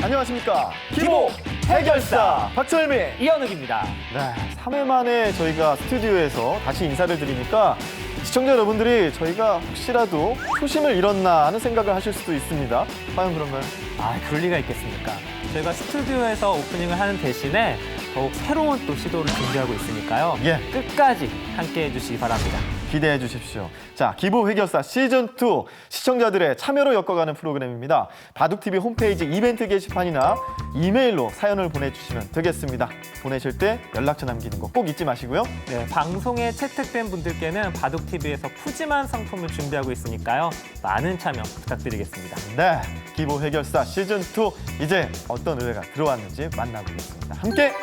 안녕하십니까. 기보 해결사 박철민. 이현욱입니다. 네, 3회 만에 저희가 스튜디오에서 다시 인사를 드리니까 시청자 여러분들이 저희가 혹시라도 초심을 잃었나 하는 생각을 하실 수도 있습니다. 과연 그런가요? 아, 그럴 리가 있겠습니까? 저희가 스튜디오에서 오프닝을 하는 대신에 더욱 새로운 또 시도를 준비하고 있으니까요. 예. 끝까지 함께해 주시기 바랍니다. 기대해 주십시오. 자, 기보 해결사 시즌2 시청자들의 참여로 엮어가는 프로그램입니다. 바둑TV 홈페이지 이벤트 게시판이나 이메일로 사연을 보내주시면 되겠습니다. 보내실 때 연락처 남기는 거 꼭 잊지 마시고요. 네, 방송에 채택된 분들께는 바둑TV에서 푸짐한 상품을 준비하고 있으니까요. 많은 참여 부탁드리겠습니다. 네, 기보 해결사 시즌2 이제 어떤 의뢰가 들어왔는지 만나보겠습니다. 함께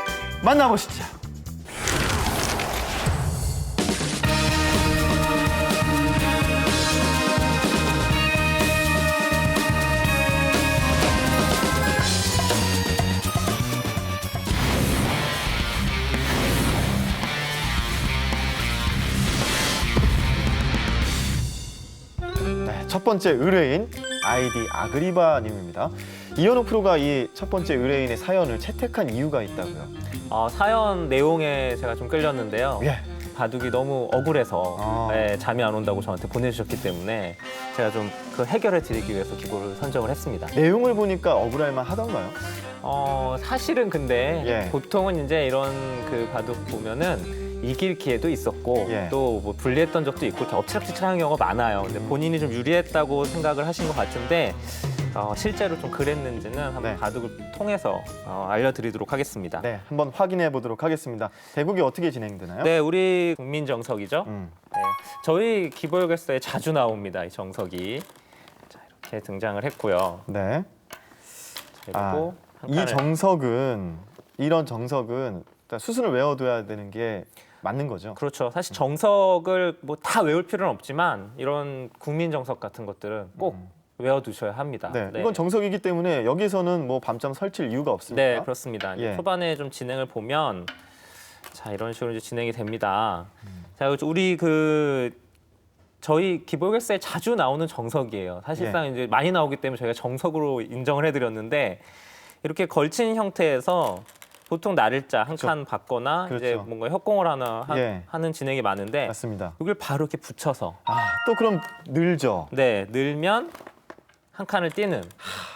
만나보시죠. 네, 첫 번째 의뢰인 아이디 아그리바님입니다. 이현욱 프로가 이 첫 번째 의뢰인의 사연을 채택한 이유가 있다고요? 사연 내용에 제가 좀 끌렸는데요. 예. 바둑이 너무 억울해서 잠이 안 온다고 저한테 보내주셨기 때문에 제가 좀 그 해결해 드리기 위해서 기보를 선정을 했습니다. 내용을 보니까 억울할만 하던가요? 사실은 근데 예. 보통은 이제 이런 그 바둑 보면은 이길 기회도 있었고 예. 또 뭐 불리했던 적도 있고 이렇게 엎치락뒤치락한 경우가 많아요. 근데 본인이 좀 유리했다고 생각을 하신 것 같은데 실제로 좀 그랬는지는 한번 네. 바둑을 통해서 알려드리도록 하겠습니다. 네, 한번 확인해 보도록 하겠습니다. 대국이 어떻게 진행되나요? 네, 우리 국민 정석이죠. 음. 네, 저희 기보해결사에 자주 나옵니다. 이 정석이. 자, 이렇게 등장을 했고요. 네. 자, 그리고 한 이 칸을 정석은 이런 정석은 일단 수순을 외워둬야 되는 게 맞는 거죠. 그렇죠. 사실 정석을 뭐 다 외울 필요는 없지만 이런 국민 정석 같은 것들은 꼭 외워두셔야 합니다. 네, 이건 정석이기 때문에 여기서는 뭐 밤잠 설칠 이유가 없습니다. 네, 그렇습니다. 이제 예. 초반에 좀 진행을 보면 자 이런 식으로 이제 진행이 됩니다. 자, 우리 저희 기보결사에 자주 나오는 정석이에요. 사실상 이제 많이 나오기 때문에 저희가 정석으로 인정을 해드렸는데 이렇게 걸친 형태에서 보통 날일자 한 칸 받거나 그렇죠. 이제 뭔가 협공을 예. 하는 진행이 많은데 맞습니다. 이걸 바로 이렇게 붙여서 또 그럼 늘죠. 네 늘면 한 칸을 띄는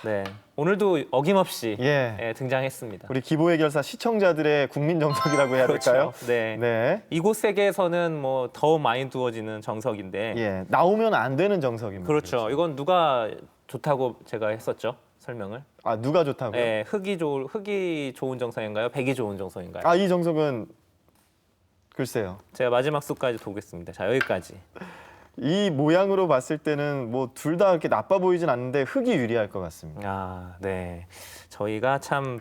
네 오늘도 어김없이 예. 등장했습니다. 우리 기보 해결사 시청자들의 국민 정석이라고 해야 될까요? 그렇죠. 네. 네. 이곳 세계에서는 뭐 더 많이 두어지는 정석인데 예, 나오면 안 되는 정석입니다. 그렇죠. 이건 누가 좋다고 제가 했었죠 설명을. 누가 좋다고요? 네, 흙이 좋은 정석인가요? 백이 좋은 정석인가요? 이 정석은 글쎄요. 제가 마지막 수까지 보겠습니다. 자 여기까지. 이 모양으로 봤을 때는 뭐 둘 다 그렇게 나빠 보이진 않는데 흙이 유리할 것 같습니다. 네. 저희가 참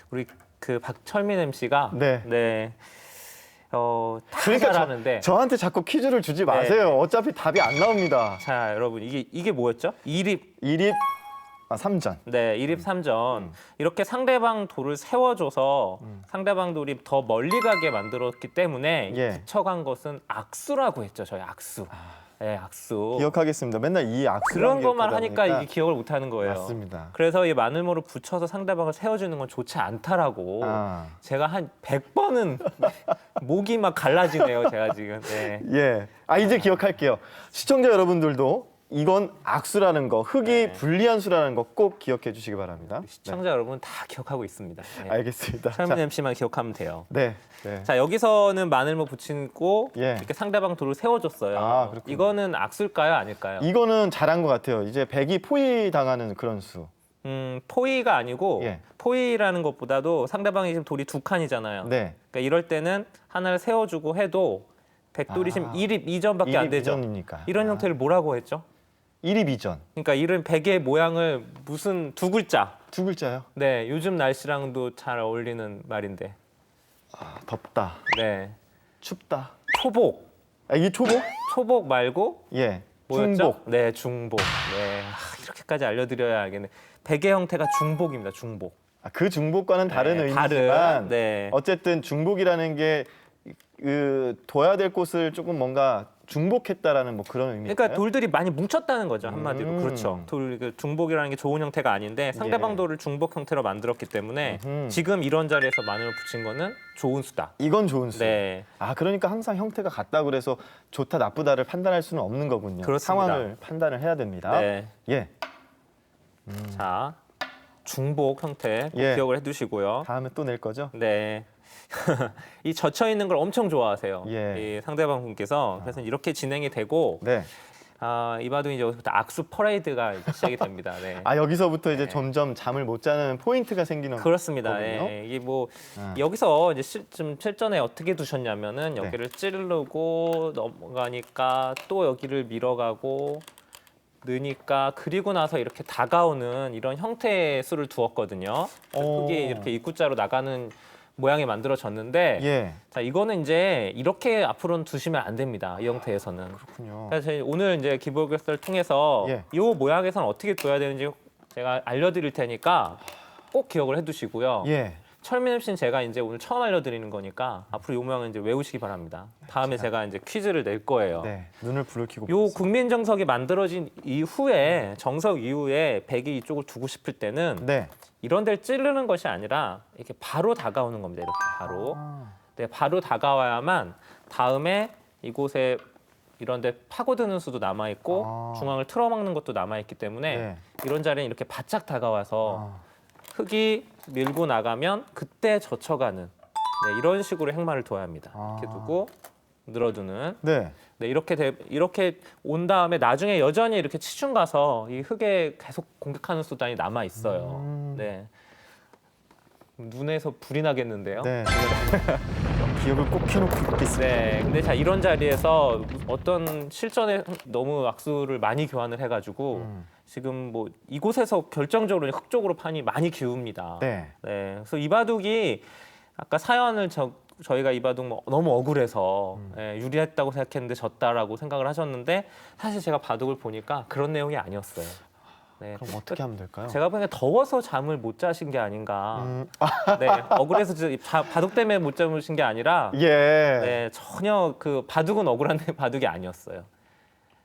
우리 그 박철민 MC가 네. 다 그러니까 잘하는데 저한테 자꾸 퀴즈를 주지 마세요. 어차피 답이 안 나옵니다. 자 여러분 이게 뭐였죠? 이립. 3전. 네, 일입 삼전 이렇게 상대방 돌을 세워줘서 상대방 돌이 더 멀리 가게 만들었기 때문에 예. 붙여간 것은 악수라고 했죠. 저희 악수. 네, 악수. 기억하겠습니다. 맨날 이 악수 그런 것만 하니까 이게 기억을 못 하는 거예요. 맞습니다. 그래서 이 마늘모를 붙여서 상대방을 세워주는 건 좋지 않다라고 제가 한 100번은 목이 막 갈라지네요. 제가 지금. 네. 예. 이제 기억할게요. 시청자 여러분들도 이건 악수라는 거, 흙이 불리한 수라는 거 꼭 기억해 주시기 바랍니다. 시청자 여러분 다 기억하고 있습니다. 네. 네. 알겠습니다. 철민 MC만 기억하면 돼요. 네. 자 여기서는 마늘모 붙이고 예. 이렇게 상대방 돌을 세워줬어요. 그렇군요. 이거는 악수일까요, 아닐까요? 이거는 잘한 것 같아요. 이제 백이 포위 당하는 그런 수. 포위가 아니고 예. 포위라는 것보다도 상대방이 지금 돌이 두 칸이잖아요. 네. 그러니까 이럴 때는 하나를 세워주고 해도 백돌이 지금 1입 2전밖에 안 되죠. 2전이니까. 이런 형태를 뭐라고 했죠? 1입 2전. 그러니까 이런 백의 모양을 무슨 두 글자. 두 글자요? 네, 요즘 날씨랑도 잘 어울리는 말인데. 덥다. 네, 춥다. 초복. 이게 초복? 초복 말고 예. 뭐였죠? 중복. 네, 중복. 네, 이렇게까지 알려드려야 알겠네. 백의 형태가 중복입니다. 중복. 그 중복과는 다른 네, 의미지만 다른, 네. 어쨌든 중복이라는 게 둬야 될 곳을 조금 뭔가 중복했다라는 뭐 그런 의미일까요? 그러니까 돌들이 많이 뭉쳤다는 거죠, 한마디로. 그렇죠. 중복이라는 게 좋은 형태가 아닌데 상대방 예. 돌을 중복 형태로 만들었기 때문에 음흠. 지금 이런 자리에서 마늘을 붙인 거는 좋은 수다. 이건 좋은 수. 네. 아, 그러니까 항상 형태가 같다고 그래서 좋다 나쁘다를 판단할 수는 없는 거군요. 그렇습니다. 상황을 판단을 해야 됩니다. 네. 예. 자, 중복 형태 꼭 예. 기억을 해두시고요. 다음에 또 낼 거죠? 네. 이 젖혀 있는 걸 엄청 좋아하세요. 예. 이 상대방 분께서. 그래서 이렇게 진행이 되고 네. 이 바둑이 이제 여기서부터 악수 퍼레이드가 이제 시작이 됩니다. 네. 아, 여기서부터 이제 네. 점점 잠을 못 자는 포인트가 생기는 그렇습니다. 거군요. 예, 이게 뭐 아. 여기서 이제 좀 실전에 어떻게 두셨냐면은 네. 여기를 찌르고 넘어가니까 또 여기를 밀어가고 느니까 그리고 나서 이렇게 다가오는 이런 형태의 수를 두었거든요. 오. 흙이 이렇게 입구자로 나가는 모양이 만들어졌는데 예. 자 이거는 이제 이렇게 앞으로는 두시면 안 됩니다. 이 형태에서는. 그렇군요. 그래서 저희 오늘 이제 기본 교육을 통해서 예. 이 모양에서는 어떻게 둬야 되는지 제가 알려드릴 테니까 꼭 기억을 해두시고요. 예. 철민 씨는 제가 이제 오늘 처음 알려드리는 거니까 앞으로 이 모양은 이제 외우시기 바랍니다. 다음에 제가 이제 퀴즈를 낼 거예요. 네. 눈을 부르키고 요 보겠습니다. 국민 정석이 만들어진 이후에 정석 이후에 백이 이쪽을 두고 싶을 때는 네. 이런 데를 찌르는 것이 아니라 이렇게 바로 다가오는 겁니다. 이렇게 바로. 아. 네, 바로 다가와야만 다음에 이곳에 이런 데 파고드는 수도 남아 있고 아. 중앙을 틀어막는 것도 남아 있기 때문에 네. 이런 자리는 이렇게 바짝 다가와서 아. 흙이 밀고 나가면 그때 젖혀가는 네, 이런 식으로 행마를 둬야 합니다. 이렇게 아. 두고 늘어두는 네. 네, 이렇게 온 다음에 나중에 여전히 이렇게 치중 가서 이 흙에 계속 공격하는 수단이 남아 있어요. 네. 눈에서 불이 나겠는데요. 네. 기억을 꼭 해놓고 있겠습니다. 네, 근데 자 이런 자리에서 어떤 실전에 너무 악수를 많이 교환을 해가지고 지금 뭐 이곳에서 결정적으로 흙 쪽으로 판이 많이 기웁니다. 네. 네, 그래서 이 바둑이 아까 사연을 저희가 이 바둑 뭐 너무 억울해서 예, 유리했다고 생각했는데 졌다라고 생각을 하셨는데 사실 제가 바둑을 보니까 그런 내용이 아니었어요. 네, 그럼 어떻게 하면 될까요? 제가 보기엔 더워서 잠을 못 자신 게 아닌가. 아, 네, 억울해서 바둑 때문에 못 자무신 게 아니라 예. 네, 전혀 그 바둑은 억울한데 바둑이 아니었어요.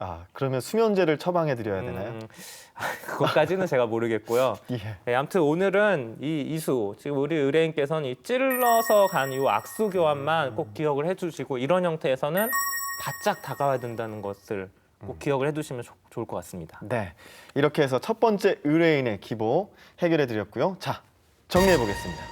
아, 그러면 수면제를 처방해 드려야 되나요? 그것까지는 제가 모르겠고요. 예. 네, 아무튼 오늘은 이 이수 지금 우리 의뢰인께서는 이 찔러서 간 이 악수 교환만 꼭 기억을 해주시고 이런 형태에서는 바짝 다가와야 된다는 것을 꼭 기억을 해두시면 좋을 것 같습니다. 네. 이렇게 해서 첫 번째 의뢰인의 기보 해결해 드렸고요. 자, 정리해 보겠습니다.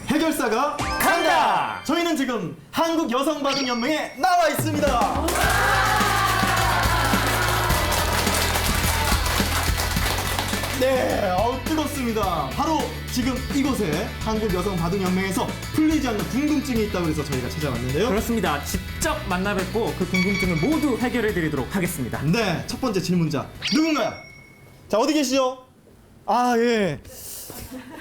해결사가 간다! 저희는 지금 한국여성바둑연맹에 나와 있습니다. 네, 뜨겁습니다. 바로 지금 이곳에 한국여성바둑연맹에서 풀리지 않는 궁금증이 있다고 해서 저희가 찾아왔는데요. 그렇습니다. 직접 만나 뵙고 그 궁금증을 모두 해결해 드리도록 하겠습니다. 네, 첫 번째 질문자 누군가요? 자, 어디 계시죠? 아, 예.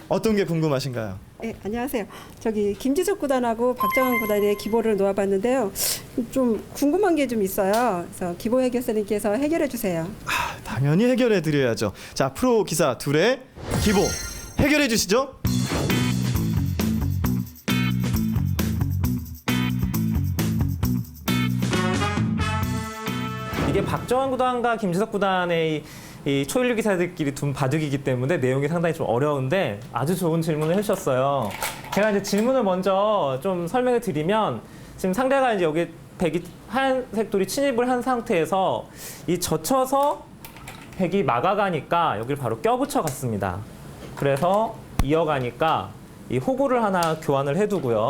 어떤 게 궁금하신가요? 네, 안녕하세요. 저기 김지석 구단하고 박정환 구단의 기보를 놓아봤는데요. 좀 궁금한 게 좀 있어요. 그래서 기보 해결사님께서 해결해 주세요. 아, 당연히 해결해 드려야죠. 자, 프로 기사 둘의 기보 해결해 주시죠. 이게 박정환 구단과 김지석 구단의 이 초일류 기사들끼리 둔 바둑이기 때문에 내용이 상당히 좀 어려운데 아주 좋은 질문을 해주셨어요. 제가 이제 질문을 먼저 좀 설명을 드리면 지금 상대가 이제 여기 백이 하얀색 돌이 침입을 한 상태에서 이 젖혀서 백이 막아가니까 여기를 바로 껴붙여 갔습니다. 그래서 이어가니까 이 호구를 하나 교환을 해두고요.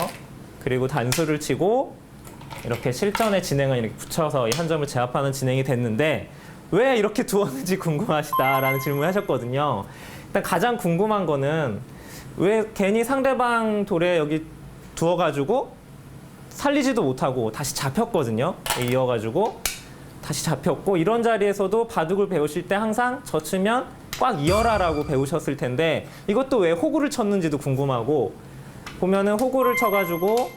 그리고 단수를 치고 이렇게 실전의 진행을 이렇게 붙여서 이 한 점을 제압하는 진행이 됐는데 왜 이렇게 두었는지 궁금하시다라는 질문을 하셨거든요. 일단 가장 궁금한 거는 왜 괜히 상대방 돌에 여기 두어가지고 살리지도 못하고 다시 잡혔거든요. 이어가지고 다시 잡혔고 이런 자리에서도 바둑을 배우실 때 항상 젖히면 꽉 이어라라고 배우셨을 텐데 이것도 왜 호구를 쳤는지도 궁금하고 보면은 호구를 쳐가지고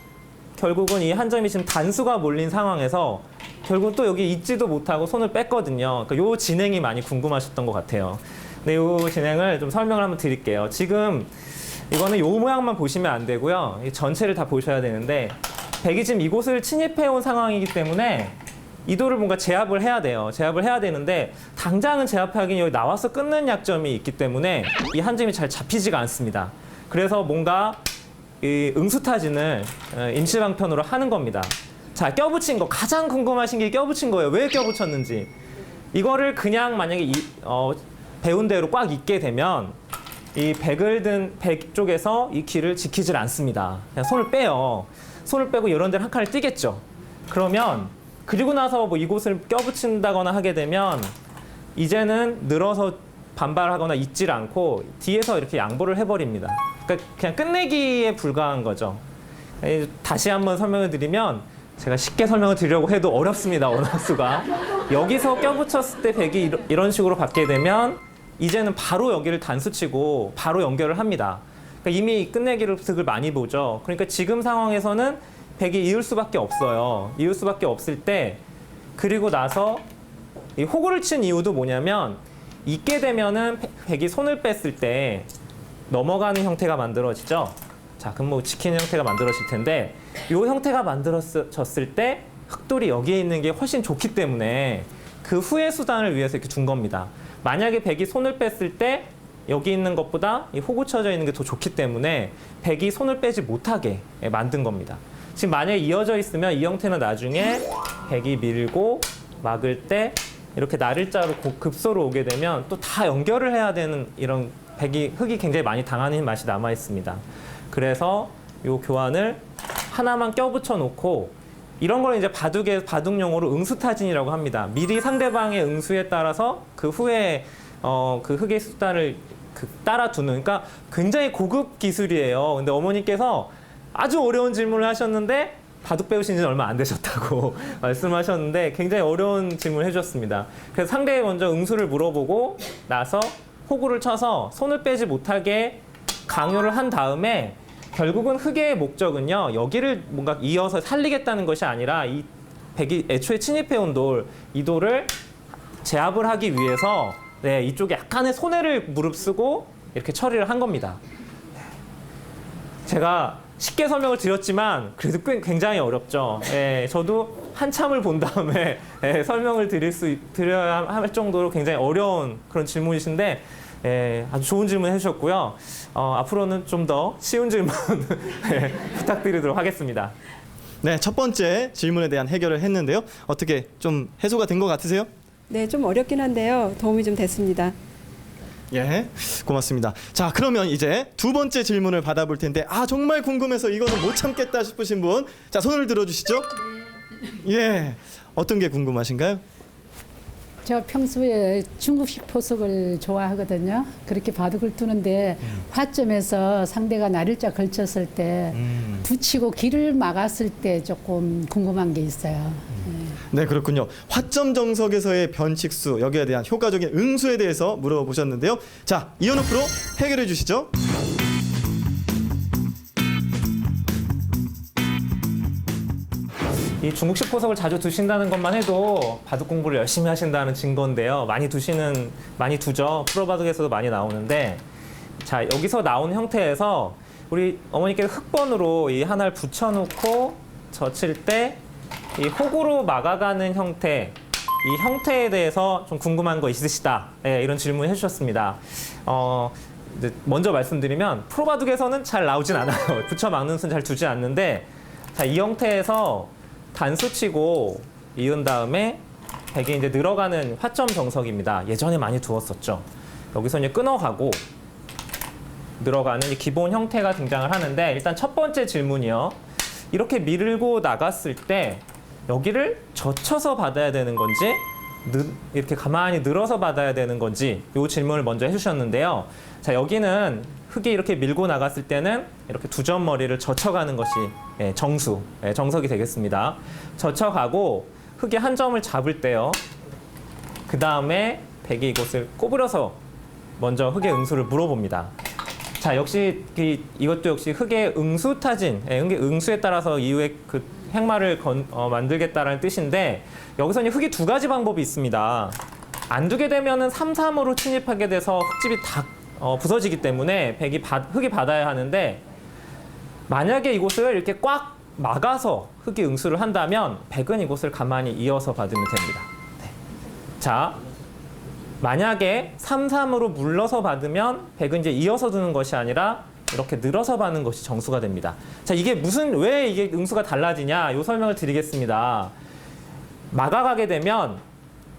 결국은 이 한 점이 지금 단수가 몰린 상황에서 결국 또 여기 있지도 못하고 손을 뺐거든요. 그러니까 요 진행이 많이 궁금하셨던 것 같아요. 근데 요 진행을 좀 설명을 한번 드릴게요. 지금 이거는 요 모양만 보시면 안 되고요. 이 전체를 다 보셔야 되는데 백이 지금 이곳을 침입해 온 상황이기 때문에 이도를 뭔가 제압을 해야 돼요. 제압을 해야 되는데 당장은 제압하기는 여기 나와서 끊는 약점이 있기 때문에 이 한 점이 잘 잡히지가 않습니다. 그래서 뭔가 이 응수타진을 임시방편으로 하는 겁니다. 자, 껴붙인 거 가장 궁금하신 게 껴붙인 거예요. 왜 껴붙였는지. 이거를 그냥 만약에 배운 대로 꽉 있게 되면 이 백을 든 백 쪽에서 이 키를 지키질 않습니다. 그냥 손을 빼요. 손을 빼고 이런 데를 한 칸을 띄겠죠. 그러면 그리고 나서 뭐 이곳을 껴붙인다거나 하게 되면 이제는 늘어서 반발하거나 있질 않고 뒤에서 이렇게 양보를 해버립니다. 그러니까 그냥 끝내기에 불과한 거죠. 다시 한번 설명을 드리면 제가 쉽게 설명을 드리려고 해도 어렵습니다. 원화수가. 여기서 껴붙였을 때 백이 이런 식으로 받게 되면 이제는 바로 여기를 단수치고 바로 연결을 합니다. 그러니까 이미 끝내기를 득을 많이 보죠. 그러니까 지금 상황에서는 백이 이을 수밖에 없어요. 이을 수밖에 없을 때 그리고 나서 이 호구를 친 이유도 뭐냐면 있게 되면은 백이 손을 뺐을 때 넘어가는 형태가 만들어지죠. 자, 그럼 뭐 지키는 형태가 만들어질 텐데 이 형태가 만들어졌을 때 흑돌이 여기에 있는 게 훨씬 좋기 때문에 그 후의 수단을 위해서 이렇게 둔 겁니다. 만약에 백이 손을 뺐을 때 여기 있는 것보다 이 호구 쳐져 있는 게 더 좋기 때문에 백이 손을 빼지 못하게 만든 겁니다. 지금 만약에 이어져 있으면 이 형태는 나중에 백이 밀고 막을 때 이렇게 날일자로 급소로 오게 되면 또 다 연결을 해야 되는 이런 흙이 굉장히 많이 당하는 맛이 남아 있습니다. 그래서 이 교환을 하나만 껴붙여 놓고 이런 걸 이제 바둑용어로 응수타진이라고 합니다. 미리 상대방의 응수에 따라서 그 후에 그 흙의 수단을 따라두는, 그러니까 굉장히 고급 기술이에요. 근데 어머니께서 아주 어려운 질문을 하셨는데 바둑 배우신 지는 얼마 안 되셨다고 말씀하셨는데 굉장히 어려운 질문을 해주셨습니다. 그래서 상대에 먼저 응수를 물어보고 나서 호구를 쳐서 손을 빼지 못하게 강요를 한 다음에 결국은 흙의 목적은요, 여기를 뭔가 이어서 살리겠다는 것이 아니라 이 백이 애초에 침입해온 이 돌을 제압을 하기 위해서 이쪽에 약간의 손해를 무릅쓰고 이렇게 처리를 한 겁니다. 제가 쉽게 설명을 드렸지만 그래도 굉장히 어렵죠. 저도 한참을 본 다음에 설명을 드려야 할 정도로 굉장히 어려운 그런 질문이신데 아주 좋은 질문 해주셨고요. 앞으로는 좀 더 쉬운 질문 부탁드리도록 하겠습니다. 네, 첫 번째 질문에 대한 해결을 했는데요. 어떻게 좀 해소가 된 것 같으세요? 네, 좀 어렵긴 한데요. 도움이 좀 됐습니다. 예, 고맙습니다. 자, 그러면 이제 두 번째 질문을 받아볼 텐데 정말 궁금해서 이거는 못 참겠다 싶으신 분, 자, 손을 들어주시죠. 예, 어떤 게 궁금하신가요? 저 평소에 중국식 포석을 좋아하거든요. 그렇게 바둑을 두는데 화점에서 상대가 날일자 걸쳤을 때 붙이고 길을 막았을 때 조금 궁금한 게 있어요. 네, 그렇군요. 화점 정석에서의 변칙수, 여기에 대한 효과적인 응수에 대해서 물어보셨는데요. 자, 이현우 프로 해결해 주시죠. 이 중국식 포석을 자주 두신다는 것만 해도 바둑 공부를 열심히 하신다는 증거인데요. 많이 두죠. 프로바둑에서도 많이 나오는데, 자, 여기서 나온 형태에서 우리 어머니께서 흑번으로 이 하나를 붙여놓고 젖힐 때 이 호구로 막아가는 형태, 이 형태에 대해서 좀 궁금한 거 있으시다. 이런 질문을 해주셨습니다. 먼저 말씀드리면 프로바둑에서는 잘 나오진 않아요. 붙여 막는 수는 잘 두지 않는데, 자, 이 형태에서 단수치고 이은 다음에 백이 이제 늘어가는 화점 정석입니다. 예전에 많이 두었었죠. 여기서 이제 끊어가고 늘어가는 이 기본 형태가 등장을 하는데, 일단 첫 번째 질문이요. 이렇게 밀고 나갔을 때 여기를 젖혀서 받아야 되는 건지 이렇게 가만히 늘어서 받아야 되는 건지 이 질문을 먼저 해주셨는데요. 자, 여기는 흙이 이렇게 밀고 나갔을 때는 이렇게 두 점 머리를 젖혀가는 것이 정석이 되겠습니다. 젖혀가고 흙이 한 점을 잡을 때요. 그 다음에 백이 이곳을 꼬부려서 먼저 흙의 응수를 물어봅니다. 자, 역시 이것도 역시 흙의 응수 타진, 응수에 따라서 이후에 그 획마를 만들겠다라는 뜻인데 여기서 이제 흙이 두 가지 방법이 있습니다. 안 두게 되면은 3-3으로 침입하게 돼서 흙집이 다 부서지기 때문에 흙이 받아야 하는데 만약에 이곳을 이렇게 꽉 막아서 흙이 응수를 한다면 백은 이곳을 가만히 이어서 받으면 됩니다. 네. 자, 만약에 3-3으로 물러서 받으면 백은 이제 이어서 두는 것이 아니라 이렇게 늘어서 받는 것이 정수가 됩니다. 자, 이게 왜 이게 응수가 달라지냐? 요 설명을 드리겠습니다. 막아가게 되면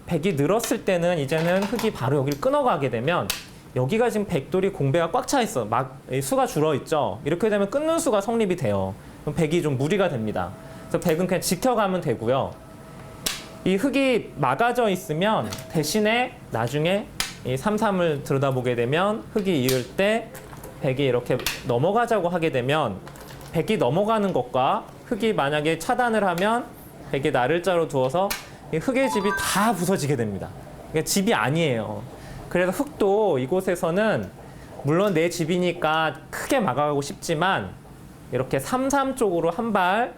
백이 늘었을 때는 이제는 흙이 바로 여기를 끊어가게 되면 여기가 지금 백돌이 공배가 꽉 차 있어. 수가 줄어 있죠. 이렇게 되면 끊는 수가 성립이 돼요. 그럼 백이 좀 무리가 됩니다. 그래서 백은 그냥 지켜가면 되고요. 이 흙이 막아져 있으면 대신에 나중에 이 3-3을 들여다보게 되면 흙이 이을 때 백이 이렇게 넘어가자고 하게 되면 백이 넘어가는 것과 흙이 만약에 차단을 하면 백이 나를자로 두어서 이 흙의 집이 다 부서지게 됩니다. 그러니까 집이 아니에요. 그래서 흙도 이곳에서는 물론 내 집이니까 크게 막아가고 싶지만 이렇게 3-3 쪽으로 한 발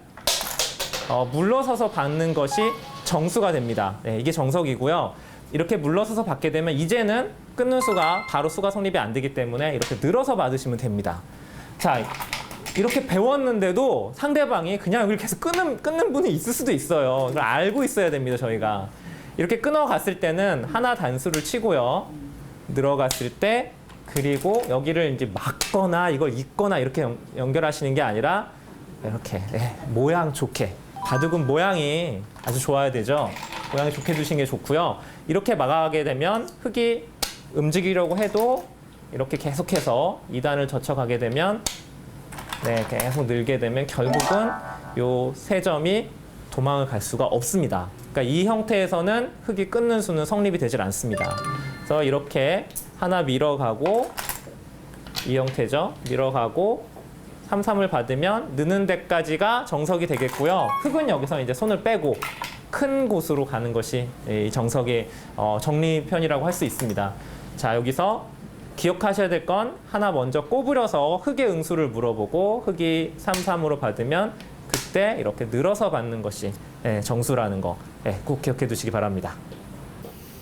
물러서서 받는 것이 정수가 됩니다. 네, 이게 정석이고요. 이렇게 물러서서 받게 되면 이제는 끊는 수가 바로 수가 성립이 안 되기 때문에 이렇게 늘어서 받으시면 됩니다. 자, 이렇게 배웠는데도 상대방이 그냥 여기를 계속 끊는 분이 있을 수도 있어요. 이걸 알고 있어야 됩니다, 저희가. 이렇게 끊어갔을 때는 하나 단수를 치고요. 늘어갔을 때 그리고 여기를 이제 막거나 이걸 잇거나 이렇게 연결하시는 게 아니라 이렇게 모양 좋게. 바둑은 모양이 아주 좋아야 되죠. 모양이 좋게 두시는 게 좋고요. 이렇게 막아가게 되면 흙이 움직이려고 해도 이렇게 계속해서 2단을 젖혀가게 되면 계속 늘게 되면 결국은 요 세 점이 도망을 갈 수가 없습니다. 그러니까 이 형태에서는 흙이 끊는 수는 성립이 되질 않습니다. 그래서 이렇게 하나 밀어가고 이 형태죠. 밀어가고 3-3을 받으면 느는 데까지가 정석이 되겠고요. 흙은 여기서 이제 손을 빼고 큰 곳으로 가는 것이 이 정석의 정리편이라고 할 수 있습니다. 자, 여기서 기억하셔야 될 건 하나 먼저 꼬부려서 흙의 응수를 물어보고 흙이 3-3으로 받으면 그때 이렇게 늘어서 받는 것이 정수라는 거 꼭 기억해 두시기 바랍니다.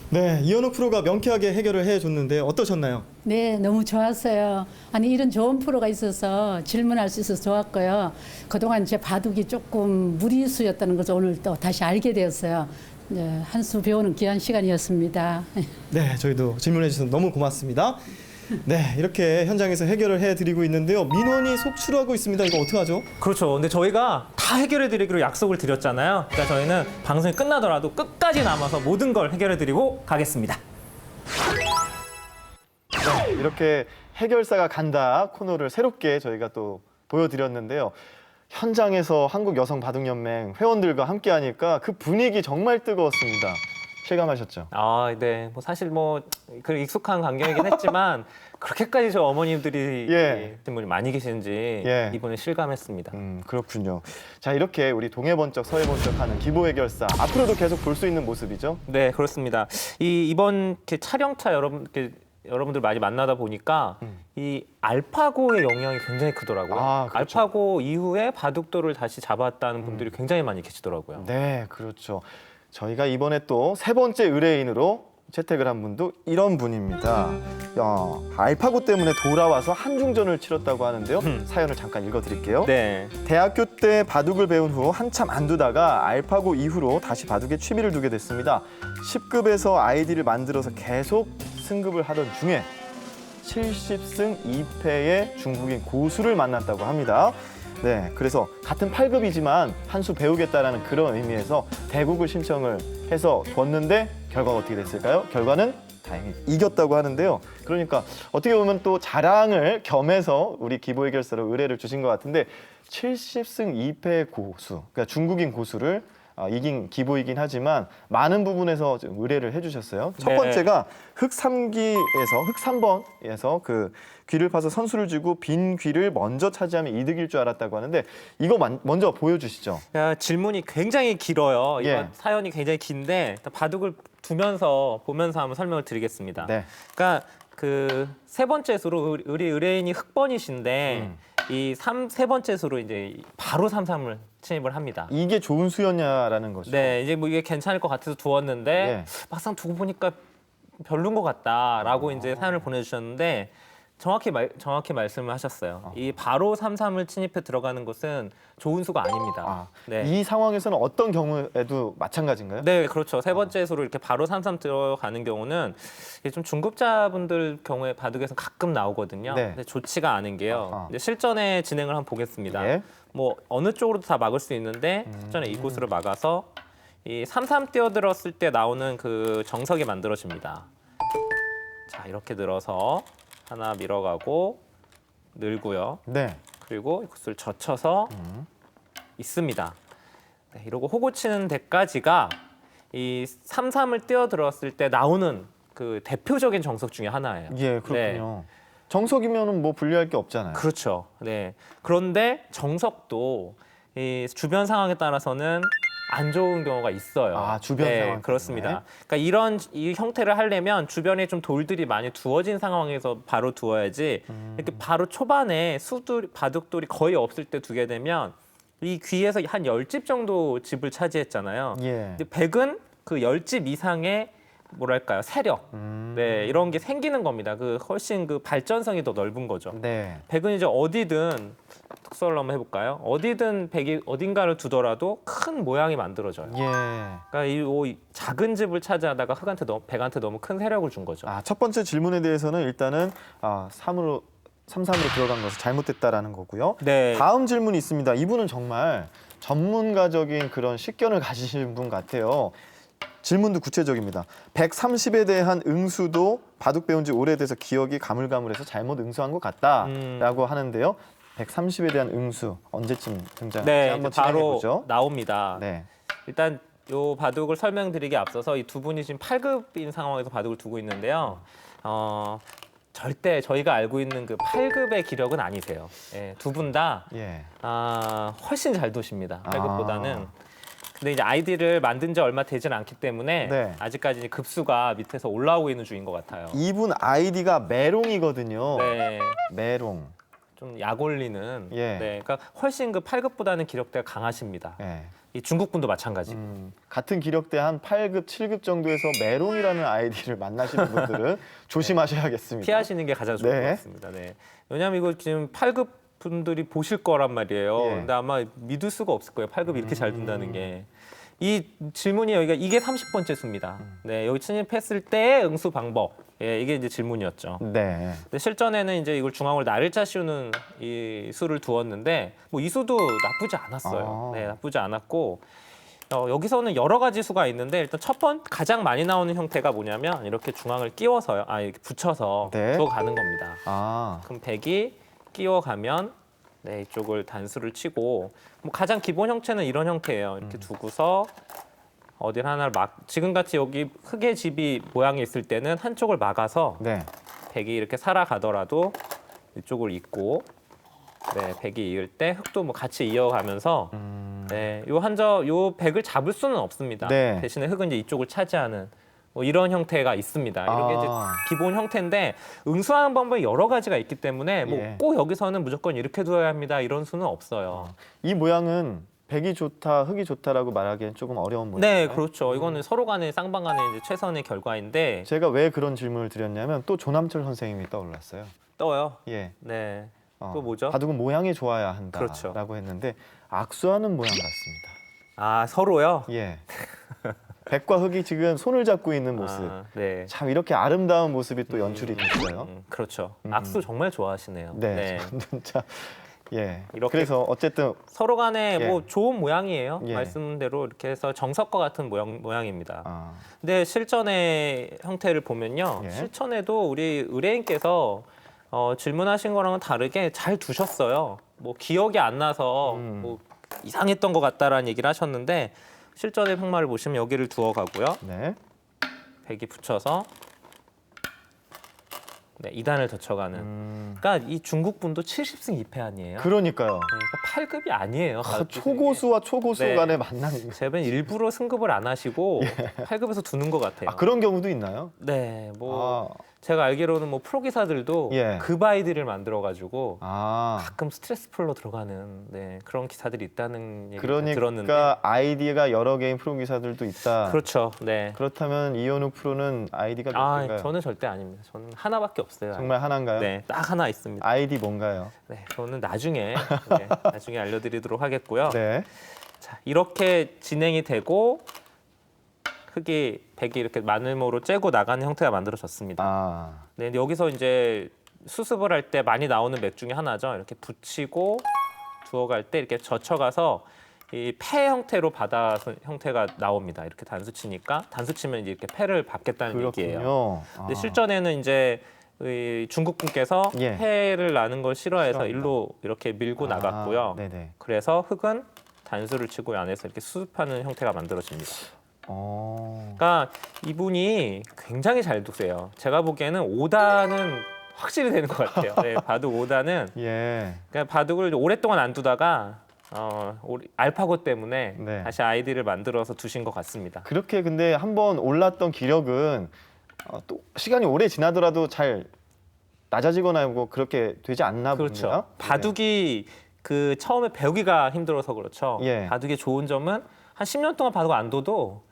네, 이현우 프로가 명쾌하게 해결을 해줬는데 어떠셨나요? 네, 너무 좋았어요. 아니 이런 좋은 프로가 있어서 질문할 수 있어서 좋았고요. 그동안 제 바둑이 조금 무리수였다는 것을 오늘 또 다시 알게 되었어요. 네, 한 수 배우는 귀한 시간이었습니다. 네, 저희도 질문해 주셔서 너무 고맙습니다. 네, 이렇게 현장에서 해결을 해드리고 있는데요. 민원이 속출하고 있습니다. 이거 어떡하죠? 그렇죠. 근데 저희가 다 해결해 드리기로 약속을 드렸잖아요. 그러니까 저희는 방송이 끝나더라도 끝까지 남아서 모든 걸 해결해 드리고 가겠습니다. 네, 이렇게 해결사가 간다 코너를 새롭게 저희가 또 보여드렸는데요. 현장에서 한국여성바둑연맹 회원들과 함께하니까 그 분위기 정말 뜨거웠습니다. 실감하셨죠? 아, 네. 사실 그 익숙한 광경이긴 했지만 그렇게까지 저 어머님들이 분이 많이 계시는지 이번에 실감했습니다. 그렇군요. 자, 이렇게 우리 동해번쩍 서해번쩍하는 기보해결사 앞으로도 계속 볼 수 있는 모습이죠? 네, 그렇습니다. 이번 촬영차 여러분들 많이 만나다 보니까 이 알파고의 영향이 굉장히 크더라고요. 아, 그렇죠. 알파고 이후에 바둑돌을 다시 잡았다는 분들이 굉장히 많이 계시더라고요. 네, 그렇죠. 저희가 이번에 또 세 번째 의뢰인으로 채택을 한 분도 이런 분입니다. 알파고 때문에 돌아와서 한중전을 치렀다고 하는데요. 사연을 잠깐 읽어드릴게요. 네. 대학교 때 바둑을 배운 후 한참 안 두다가 알파고 이후로 다시 바둑에 취미를 두게 됐습니다. 10급에서 아이디를 만들어서 계속 승급을 하던 중에 70승 2패의 중국인 고수를 만났다고 합니다. 네, 그래서 같은 8급이지만 한 수 배우겠다라는 그런 의미에서 대국을 신청을 해서 뒀는데 결과가 어떻게 됐을까요? 결과는 다행히 이겼다고 하는데요. 그러니까 어떻게 보면 또 자랑을 겸해서 우리 기보해결사로 의뢰를 주신 것 같은데 70승 2패 고수, 그러니까 중국인 고수를 이긴 기보이긴 하지만 많은 부분에서 좀 의뢰를 해주셨어요. 첫 번째가 흙 3번에서 그 귀를 파서 선수를 주고 빈 귀를 먼저 차지하면 이득일 줄 알았다고 하는데 이거 먼저 보여주시죠. 질문이 굉장히 길어요. 예. 이거 사연이 굉장히 긴데 바둑을 보면서 한번 설명을 드리겠습니다. 네. 그러니까 그 세 번째 수로 우리 의뢰인이 흑번이신데 이 세 번째 수로 이제 바로 3-3을 침입을 합니다. 이게 좋은 수였냐라는 거죠. 네, 이제 뭐 이게 괜찮을 것 같아서 두었는데 예. 막상 두고 보니까 별론 것 같다라고 이제 사연을 보내주셨는데 정확히 말씀을 하셨어요. 이 바로 3-3을 침입해 들어가는 것은 좋은 수가 아닙니다. 아, 네. 이 상황에서는 어떤 경우에도 마찬가지인가요? 네, 그렇죠. 세 번째 수로 이렇게 바로 3-3 들어가는 경우는 이게 좀 중급자분들 경우에 바둑에서 가끔 나오거든요. 네. 근데 좋지가 않은 게요. 아하. 이제 실전의 진행을 한번 보겠습니다. 예. 뭐 어느 쪽으로도 다 막을 수 있는데 실전에 이곳으로 막아서 이 3-3 뛰어들었을 때 나오는 그 정석이 만들어집니다. 자, 이렇게 들어서 하나 밀어가고 늘고요. 네. 그리고 이것을 젖혀서 있습니다. 네, 이러고 호구 치는 데까지가 이 3-3을 뛰어들었을 때 나오는 그 대표적인 정석 중에 하나예요. 예, 그렇군요. 정석이면은 뭐 분리할 게 없잖아요. 그렇죠. 네. 그런데 정석도 이 주변 상황에 따라서는 안 좋은 경우가 있어요. 아, 주변 상황 때문에. 그렇습니다. 그러니까 이 형태를 하려면 주변에 좀 돌들이 많이 두어진 상황에서 바로 두어야지 이렇게 바로 초반에 바둑돌이 거의 없을 때 두게 되면 이 귀에서 한 10집 정도 집을 차지했잖아요. 예. 근데 백은 그 10집 이상의 뭐랄까요? 세력. 네, 이런 게 생기는 겁니다. 그 훨씬 그 발전성이 더 넓은 거죠. 네. 백은 이제 어디든 특수를 한번 해볼까요? 어디든 백이 어딘가를 두더라도 큰 모양이 만들어져요. 예. 그러니까 이 작은 집을 차지하다가 백한테 너무 큰 세력을 준 거죠. 아, 첫 번째 질문에 대해서는 일단은 3-3으로 들어간 것은 잘못됐다라는 거고요. 네. 다음 질문이 있습니다. 이분은 정말 전문가적인 그런 식견을 가지신 분 같아요. 질문도 구체적입니다. 130에 대한 응수도 바둑 배운 지 오래돼서 기억이 가물가물해서 잘못 응수한 것 같다라고 하는데요. 130에 대한 응수 언제쯤 등장할지 네, 한번 바로 진행해보죠. 나옵니다. 네. 일단 요 바둑을 설명드리기 앞서서 이 두 분이 지금 8급인 상황에서 바둑을 두고 있는데요. 절대 저희가 알고 있는 그 8급의 기력은 아니세요. 예, 두 분 다 예. 훨씬 잘 두십니다. 8급보다는. 근데 이제 아이디를 만든 지 얼마 되진 않기 때문에 네. 아직까지 급수가 밑에서 올라오고 있는 중인 것 같아요. 이분 아이디가 메롱이거든요. 네, 메롱. 좀 약 올리는. 예. 네, 그러니까 훨씬 그 8급보다는 기력대가 강하십니다. 예. 이 중국분도 마찬가지. 같은 기력대 한 8급, 7급 정도에서 메롱이라는 아이디를 만나시는 분들은 조심하셔야겠습니다. 피하시는 게 가장 좋을 네. 것 같습니다. 네. 왜냐하면 이거 지금 8급 분들이 보실 거란 말이에요. 예. 근데 아마 믿을 수가 없을 거예요. 8급이 이렇게 잘 둔다는 게. 이 질문이 여기가 이게 30번째 수입니다. 네, 여기 침입했을 때의 응수 방법. 예, 이게 이제 질문이었죠. 네. 근데 실전에는 이제 이걸 중앙으로 날일자 씌우는 이 수를 두었는데 뭐 이 수도 나쁘지 않았어요. 아. 네, 나쁘지 않았고 여기서는 여러 가지 수가 있는데 일단 가장 많이 나오는 형태가 뭐냐면 이렇게 중앙을 끼워서요. 이렇게 붙여서 네. 두어가는 겁니다. 아, 그럼 백이 끼워가면 네, 이쪽을 단수를 치고 뭐 가장 기본 형태는 이런 형태예요. 이렇게 두고서 어딜 하나를 지금같이 여기 흙의 집이 모양이 있을 때는 한쪽을 막아서 네. 백이 이렇게 살아가더라도 이쪽을 잇고 네, 백이 이을 때 흙도 뭐 같이 이어가면서 네, 요 백을 잡을 수는 없습니다. 네. 대신에 흙은 이제 이쪽을 차지하는 뭐 이런 형태가 있습니다. 이런 게 이제 기본 형태인데 응수하는 방법이 여러 가지가 있기 때문에 뭐 예. 꼭 여기서는 무조건 이렇게 두어야 합니다. 이런 수는 없어요. 이 모양은 백이 좋다, 흙이 좋다라고 말하기엔 조금 어려운 모양인가요? 네, 그렇죠. 이거는 서로 간의 쌍방 간의 이제 최선의 결과인데 제가 왜 그런 질문을 드렸냐면 또 조남철 선생님이 떠올랐어요. 떠요. 예. 네. 또 뭐죠? 바둑은 모양이 좋아야 그렇죠. 한다라고 했는데 악수하는 모양 같습니다. 서로요. 예. 백과 흙이 지금 손을 잡고 있는 모습. 네. 참 이렇게 아름다운 모습이 또 연출이 됐어요. 그렇죠. 악수 정말 좋아하시네요. 네. 진짜. 예. 이렇게 그래서 어쨌든 서로 간에 예. 뭐 좋은 모양이에요. 예. 말씀대로 이렇게 해서 정석과 같은 모양입니다. 아, 근데 실전의 형태를 보면요. 예. 실전에도 우리 의뢰인께서 질문하신 거랑은 다르게 잘 두셨어요. 뭐 기억이 안 나서 뭐 이상했던 것 같다라는 얘기를 하셨는데 실전의 평말을 보시면 여기를 두어 가고요. 네. 백이 붙여서 네, 2단을 젖혀가는. 그러니까 이 중국 분도 70승 2패 아니에요? 그러니까요. 그러니까 8급이 아니에요. 초고수와 초고수 네. 간의 만남이. 제가 일부러 승급을 안 하시고 8급에서 두는 것 같아요. 그런 경우도 있나요? 네, 뭐 제가 알기로는 뭐 프로기사들도 예. 급 아이디를 만들어가지고 아, 가끔 스트레스 풀로 들어가는 네, 그런 기사들이 있다는 얘기 그러니까 들었는데. 아이디가 여러 개인 프로 기사들도 있다. 그렇죠. 네. 그렇다면 이현욱 프로는 아이디가 몇 아, 개인가요? 저는 절대 아닙니다. 저는 하나밖에 없어요. 정말 하나인가요? 네, 딱 하나 있습니다. 아이디 뭔가요? 네, 저는 나중에 나중에 알려드리도록 하겠고요. 네. 자, 이렇게 진행이 되고 흙이 백이 이렇게 마늘모로 째고 나가는 형태가 만들어졌습니다. 아, 네, 근데 여기서 이제 수습을 할 때 많이 나오는 맥 중에 하나죠. 이렇게 붙이고 두어갈 때 이렇게 젖혀가서 이 폐 형태로 바다 형태가 나옵니다. 이렇게 단수 치니까 단수 치면 이제 이렇게 폐를 밟겠다는 얘기예요. 그렇군요. 근데 실전에는 이제 이 중국 분께서 예. 폐를 나는 걸 싫어해서 싫어한다. 일로 이렇게 밀고 나갔고요. 네네. 그래서 흙은 단수를 치고 안에서 이렇게 수습하는 형태가 만들어집니다. 그러니까 이분이 굉장히 잘 두세요. 제가 보기에는 5단은 확실히 되는 것 같아요. 네, 바둑 5단은 예. 그러니까 바둑을 오랫동안 안 두다가 알파고 때문에 네. 다시 아이디를 만들어서 두신 것 같습니다. 그렇게 근데 한번 올랐던 기력은 또 시간이 오래 지나더라도 잘 낮아지거나 뭐 그렇게 되지 않나 그렇죠. 보네요. 바둑이 그 처음에 배우기가 힘들어서 그렇죠. 예. 바둑의 좋은 점은 한 10년 동안 바둑 안 둬도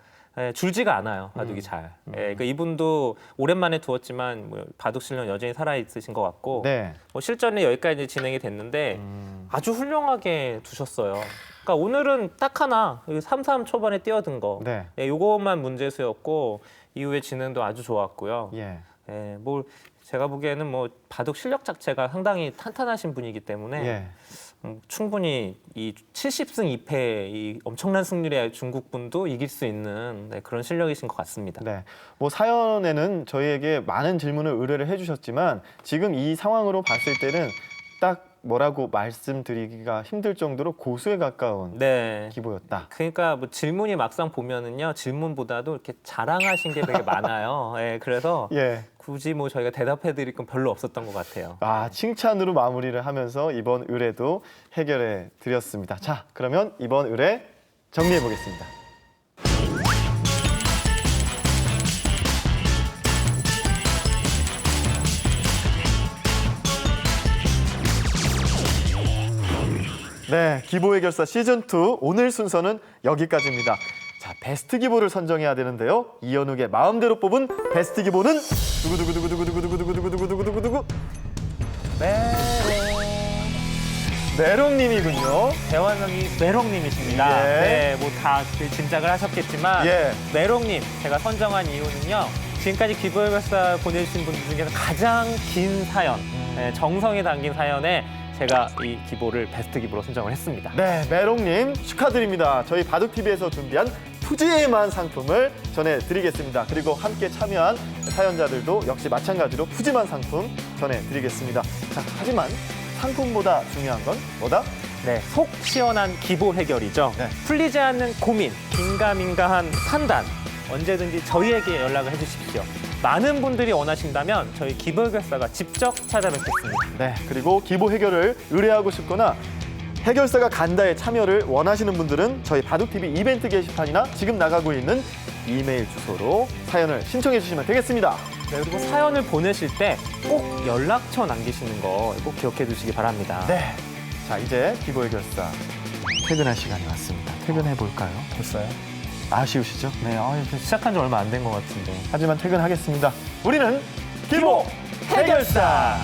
줄지가 않아요. 바둑이 잘. 그러니까 이분도 오랜만에 두었지만 뭐 바둑 실력 여전히 살아 있으신 것 같고 네. 뭐 실전이 여기까지 진행이 됐는데 아주 훌륭하게 두셨어요. 그러니까 오늘은 딱 하나 3-3 초반에 뛰어든 거. 네. 요것만 문제수였고 이후에 진행도 아주 좋았고요. 예. 뭐 제가 보기에는 뭐 바둑 실력 자체가 상당히 탄탄하신 분이기 때문에 예. 충분히 이 70승 2패 이 엄청난 승률의 중국 분도 이길 수 있는 그런 실력이신 것 같습니다. 네. 뭐 사연에는 저희에게 많은 질문을 의뢰를 해주셨지만 지금 이 상황으로 봤을 때는 딱 뭐라고 말씀드리기가 힘들 정도로 고수에 가까운 네. 기보였다. 그러니까 뭐 질문이 막상 보면은요 질문보다도 이렇게 자랑하신 게 되게 많아요. 그래서 예. 굳이 뭐 저희가 대답해드릴 건 별로 없었던 것 같아요. 칭찬으로 마무리를 하면서 이번 의뢰도 해결해 드렸습니다. 자, 그러면 이번 의뢰 정리해 보겠습니다. 네, 기보 해결사 시즌2 오늘 순서는 여기까지입니다. 자, 베스트 기보를 선정해야 되는데요. 이현욱의 마음대로 뽑은 베스트 기보는 두구두구두구두구두구두구두구두구두구두구두구 메롱님이군요. 대화명이 메롱님이십니다. 예. 네, 뭐 다 짐작을 하셨겠지만 예. 메롱님 제가 선정한 이유는요. 지금까지 기부해결사 보내주신 분들 중에서 가장 긴 사연, 정성이 담긴 사연에 제가 이 기보를 베스트 기보로 선정을 했습니다. 네, 메롱님 축하드립니다. 저희 바둑TV에서 준비한 푸짐한 상품을 전해드리겠습니다. 그리고 함께 참여한 사연자들도 역시 마찬가지로 푸짐한 상품 전해드리겠습니다. 자, 하지만 상품보다 중요한 건 뭐다? 네, 속 시원한 기보 해결이죠. 네. 풀리지 않는 고민, 긴가민가한 판단 언제든지 저희에게 연락을 해주십시오. 많은 분들이 원하신다면 저희 기보 해결사가 직접 찾아뵙겠습니다. 네, 그리고 기보 해결을 의뢰하고 싶거나 해결사가 간다에 참여를 원하시는 분들은 저희 바둑TV 이벤트 게시판이나 지금 나가고 있는 이메일 주소로 사연을 신청해 주시면 되겠습니다. 네, 그리고 사연을 보내실 때 꼭 연락처 남기시는 거 꼭 기억해 주시기 바랍니다. 네, 자 이제 기보 해결사 퇴근할 시간이 왔습니다. 퇴근해 볼까요? 벌써요? 아쉬우시죠? 네, 시작한 지 얼마 안 된 것 같은데. 하지만 퇴근하겠습니다. 우리는 기보 해결사!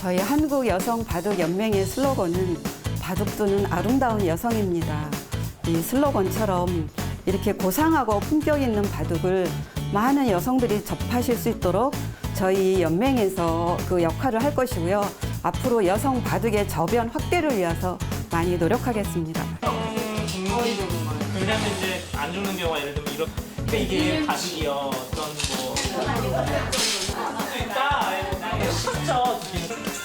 저희 한국 여성 바둑 연맹의 슬로건은 바둑 두는 아름다운 여성입니다. 이 슬로건처럼 이렇게 고상하고 품격 있는 바둑을 많은 여성들이 접하실 수 있도록 저희 연맹에서 그 역할을 할 것이고요. 앞으로 여성 바둑의 저변 확대를 위해서 많이 노력하겠습니다. 왜냐면 이제 안 주는 경우가 예를 들면 이렇게 이게 바둑이요 어떤 뭐 있다 쉽죠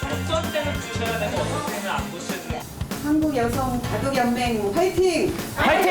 어떤 때는 주셔야 되고 어떤 때는 안 주셔야 되고 한국 여성 바둑 연맹 화이팅! 화이팅!